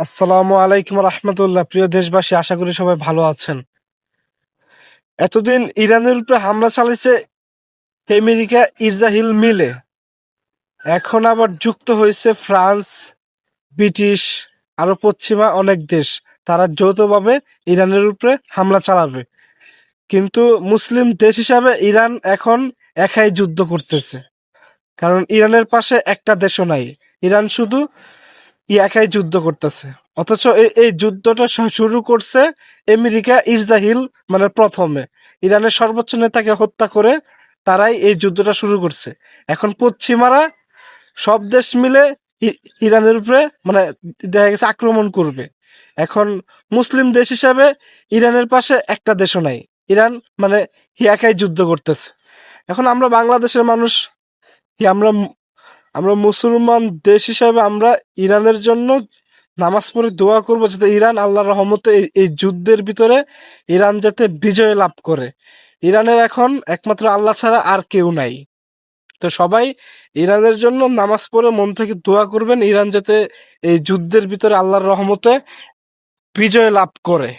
আসসালামু আলাইকুম রহমতুল্লাহ। প্রিয় দেশবাসী, আশা করি সবাই ভালো আছেন। এতদিন ইরানের উপরে হামলা চালিয়েছে আমেরিকা, ইসরায়েল মিলে। এখন আবার যুক্ত হয়েছে ফ্রান্স, ব্রিটিশ, আরো পশ্চিমা অনেক দেশ। তারা যৌথভাবে ইরানের উপরে হামলা চালাবে। কিন্তু মুসলিম দেশ হিসাবে ইরান এখন একাই যুদ্ধ করতেছে, কারণ ইরানের পাশে একটা দেশও নাই। ইরান শুধু একাই যুদ্ধ করতেছে। অথচ এই যুদ্ধটা শুরু করছে আমেরিকা, ইসরায়েল, মানে প্রথমে ইরানের সর্বোচ্চ নেতাকে হত্যা করে তারাই এই যুদ্ধটা শুরু করছে। এখন পশ্চিমারা সব দেশ মিলে ইরানের উপরে মানে দেখা গেছে আক্রমণ করবে। এখন মুসলিম দেশ হিসাবে ইরানের পাশে একটা দেশও নাই। ইরান মানে একাই যুদ্ধ করতেছে। এখন আমরা বাংলাদেশের মানুষ, আমরা আমরা মুসলমান দেশ হিসাবে আমরা ইরানের জন্য নামাজ পড়ে দোয়া করবো, যাতে ইরান আল্লাহর রহমতে এই যুদ্ধের ভিতরে ইরান যাতে বিজয় লাভ করে। ইরানের এখন একমাত্র আল্লাহ ছাড়া আর কেউ নাই। তো সবাই ইরানের জন্য নামাজ পড়ে মন থেকে দোয়া করবেন, ইরান যাতে এই যুদ্ধের ভিতরে আল্লাহর রহমতে বিজয় লাভ করে।